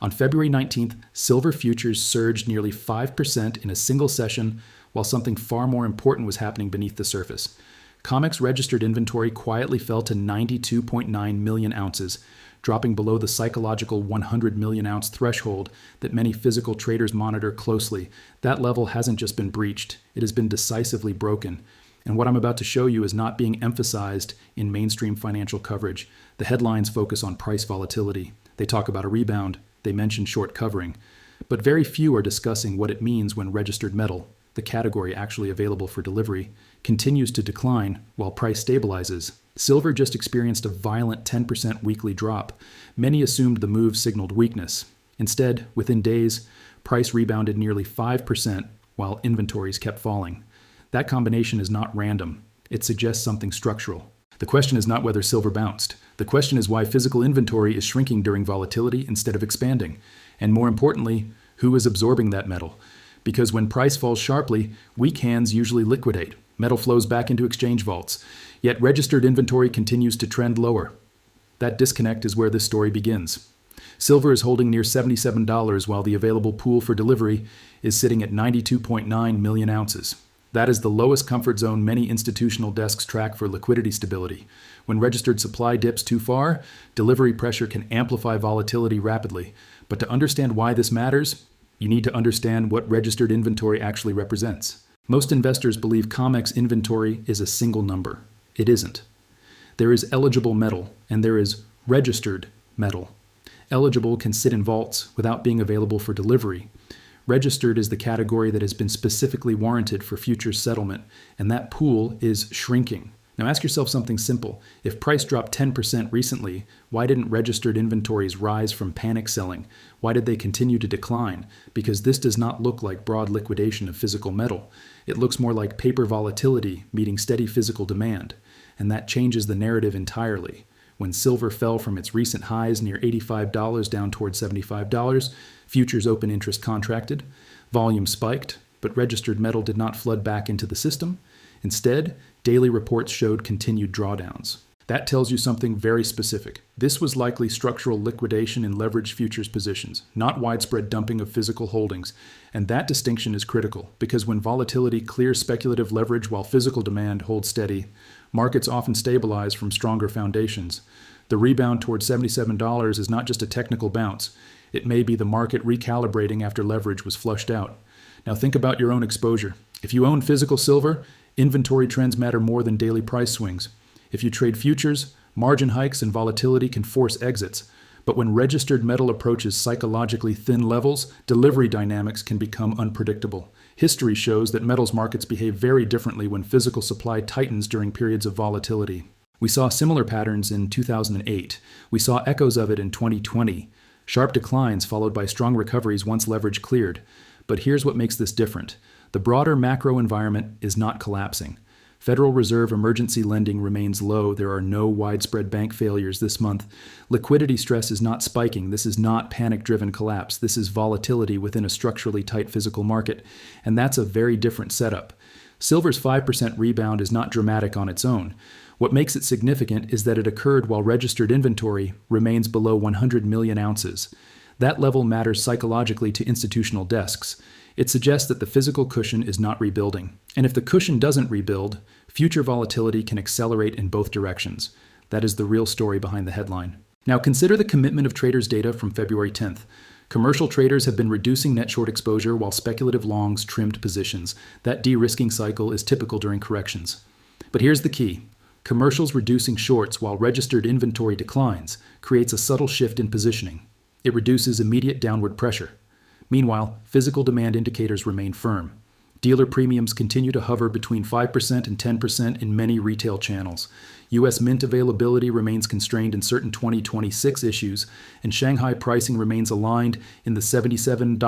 On February 19th, silver futures surged nearly 5% in a single session, while something far more important was happening beneath the surface. COMEX registered inventory quietly fell to 92.9 million ounces, dropping below the psychological 100 million ounce threshold that many physical traders monitor closely. That level hasn't just been breached, it has been decisively broken. And what I'm about to show you is not being emphasized in mainstream financial coverage. The headlines focus on price volatility. They talk about a rebound. They mention short covering. But very few are discussing what it means when registered metal, the category actually available for delivery, continues to decline while price stabilizes. Silver just experienced a violent 10% weekly drop. Many assumed the move signaled weakness. Instead, within days, price rebounded nearly 5% while inventories kept falling. That combination is not random. It suggests something structural. The question is not whether silver bounced. The question is why physical inventory is shrinking during volatility instead of expanding. And more importantly, who is absorbing that metal? Because when price falls sharply, weak hands usually liquidate. Metal flows back into exchange vaults. Yet registered inventory continues to trend lower. That disconnect is where this story begins. Silver is holding near $77 while the available pool for delivery is sitting at 92.9 million ounces. That is the lowest comfort zone many institutional desks track for liquidity stability. When registered supply dips too far, delivery pressure can amplify volatility rapidly. But to understand why this matters, you need to understand what registered inventory actually represents. Most investors believe COMEX inventory is a single number. It isn't. There is eligible metal, and there is registered metal. Eligible can sit in vaults without being available for delivery. Registered is the category that has been specifically warranted for futures settlement, and that pool is shrinking. Now ask yourself something simple. If price dropped 10% recently, why didn't registered inventories rise from panic selling? Why did they continue to decline? Because this does not look like broad liquidation of physical metal. It looks more like paper volatility meeting steady physical demand, and that changes the narrative entirely. When silver fell from its recent highs near $85 down toward $75, futures open interest contracted, volume spiked, but registered metal did not flood back into the system. Instead, daily reports showed continued drawdowns. That tells you something very specific. This was likely structural liquidation in leveraged futures positions, not widespread dumping of physical holdings. And that distinction is critical, because when volatility clears speculative leverage while physical demand holds steady, markets often stabilize from stronger foundations. The rebound towards $77 is not just a technical bounce. It may be the market recalibrating after leverage was flushed out. Now think about your own exposure. If you own physical silver, inventory trends matter more than daily price swings. If you trade futures, margin hikes and volatility can force exits. But when registered metal approaches psychologically thin levels, delivery dynamics can become unpredictable. History shows that metals markets behave very differently when physical supply tightens during periods of volatility. We saw similar patterns in 2008. We saw echoes of it in 2020. Sharp declines followed by strong recoveries once leverage cleared. But here's what makes this different. The broader macro environment is not collapsing. Federal Reserve emergency lending remains low. There are no widespread bank failures this month. Liquidity stress is not spiking. This is not panic-driven collapse. This is volatility within a structurally tight physical market. And that's a very different setup. Silver's 5% rebound is not dramatic on its own. What makes it significant is that it occurred while registered inventory remains below 100 million ounces. That level matters psychologically to institutional desks. It suggests that the physical cushion is not rebuilding. And if the cushion doesn't rebuild, future volatility can accelerate in both directions. That is the real story behind the headline. Now consider the commitment of traders' data from February 10th. Commercial traders have been reducing net short exposure while speculative longs trimmed positions. That de-risking cycle is typical during corrections. But here's the key. Commercials reducing shorts while registered inventory declines creates a subtle shift in positioning. It reduces immediate downward pressure. Meanwhile, physical demand indicators remain firm. Dealer premiums continue to hover between 5% and 10% in many retail channels. U.S. mint availability remains constrained in certain 2026 issues, and Shanghai pricing remains aligned in the $77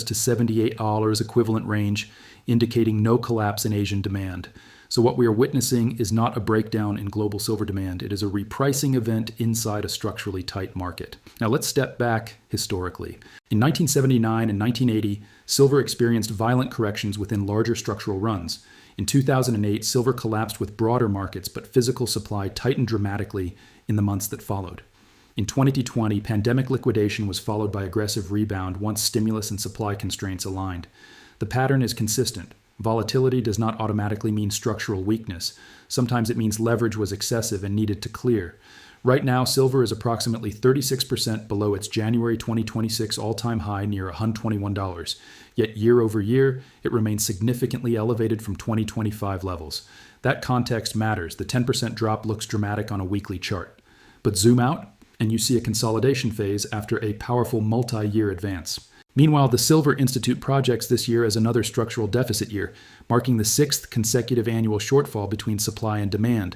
to $78 equivalent range, indicating no collapse in Asian demand. So what we are witnessing is not a breakdown in global silver demand. It is a repricing event inside a structurally tight market. Now let's step back historically. In 1979 and 1980, silver experienced violent corrections within larger structural runs. In 2008, silver collapsed with broader markets, but physical supply tightened dramatically in the months that followed. In 2020, pandemic liquidation was followed by aggressive rebound once stimulus and supply constraints aligned. The pattern is consistent. Volatility does not automatically mean structural weakness. Sometimes it means leverage was excessive and needed to clear. Right now, silver is approximately 36% below its January 2026 all-time high near $121. Yet year over year, it remains significantly elevated from 2025 levels. That context matters. The 10% drop looks dramatic on a weekly chart. But zoom out, and you see a consolidation phase after a powerful multi-year advance. Meanwhile, the Silver Institute projects this year as another structural deficit year, marking the 6th consecutive annual shortfall between supply and demand.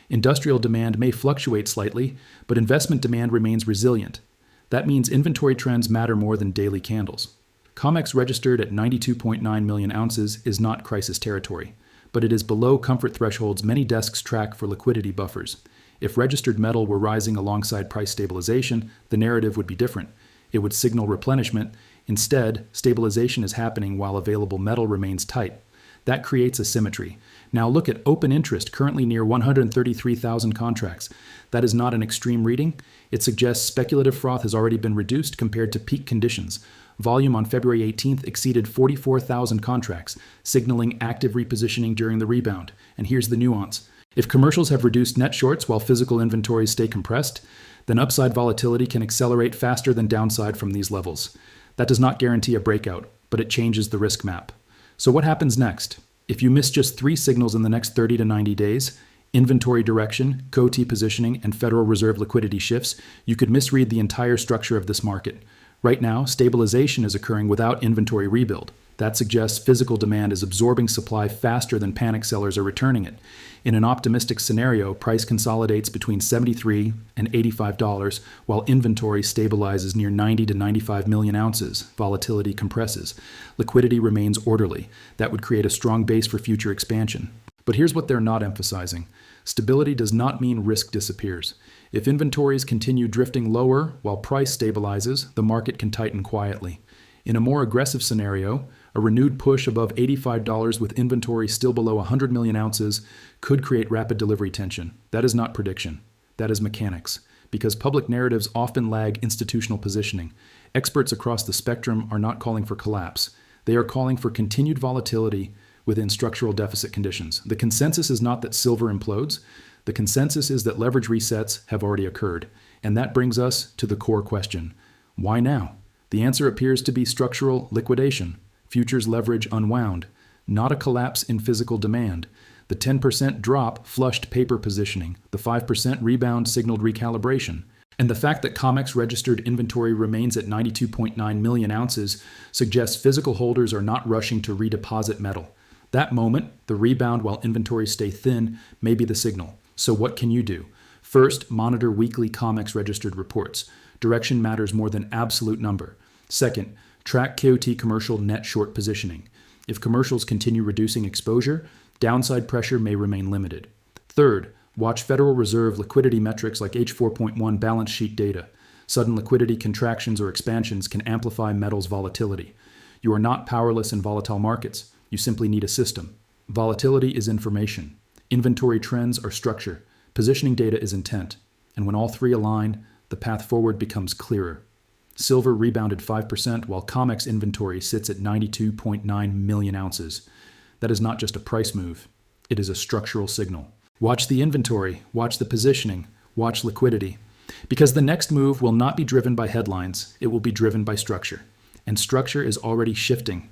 Industrial demand may fluctuate slightly, but investment demand remains resilient. That means inventory trends matter more than daily candles. COMEX registered at 92.9 million ounces is not crisis territory, but it is below comfort thresholds many desks track for liquidity buffers. If registered metal were rising alongside price stabilization, the narrative would be different. It would signal replenishment. Instead, stabilization is happening while available metal remains tight. That creates asymmetry. Now look at open interest, currently near 133,000 contracts. That is not an extreme reading. It suggests speculative froth has already been reduced compared to peak conditions. Volume on February 18th exceeded 44,000 contracts, signaling active repositioning during the rebound. And here's the nuance. If commercials have reduced net shorts while physical inventories stay compressed, then upside volatility can accelerate faster than downside from these levels. That does not guarantee a breakout, but it changes the risk map. So what happens next? If you miss just 3 signals in the next 30 to 90 days, inventory direction, COT positioning, and Federal Reserve liquidity shifts, you could misread the entire structure of this market. Right now, stabilization is occurring without inventory rebuild. That suggests physical demand is absorbing supply faster than panic sellers are returning it. In an optimistic scenario, price consolidates between $73 and $85, while inventory stabilizes near 90 to 95 million ounces. Volatility compresses. Liquidity remains orderly. That would create a strong base for future expansion. But here's what they're not emphasizing. Stability does not mean risk disappears. If inventories continue drifting lower while price stabilizes, the market can tighten quietly. In a more aggressive scenario, a renewed push above $85 with inventory still below 100 million ounces could create rapid delivery tension. That is not prediction. That is mechanics. Because public narratives often lag institutional positioning. Experts across the spectrum are not calling for collapse. They are calling for continued volatility within structural deficit conditions. The consensus is not that silver implodes. The consensus is that leverage resets have already occurred. And that brings us to the core question. Why now? The answer appears to be structural liquidation. Futures leverage unwound, not a collapse in physical demand. The 10% drop flushed paper positioning. The 5% rebound signaled recalibration. And the fact that COMEX registered inventory remains at 92.9 million ounces suggests physical holders are not rushing to redeposit metal. That moment, the rebound while inventories stay thin, may be the signal. So what can you do? First, monitor weekly COMEX registered reports. Direction matters more than absolute number. Second, track KOT commercial net short positioning. If commercials continue reducing exposure, downside pressure may remain limited. Third, watch Federal Reserve liquidity metrics like H4.1 balance sheet data. Sudden liquidity contractions or expansions can amplify metals volatility. You are not powerless in volatile markets. You simply need a system. Volatility is information. Inventory trends are structure. Positioning data is intent. And when all three align, the path forward becomes clearer. Silver rebounded 5%, while COMEX inventory sits at 92.9 million ounces. That is not just a price move. It is a structural signal. Watch the inventory, watch the positioning, watch liquidity. Because the next move will not be driven by headlines, it will be driven by structure. And structure is already shifting.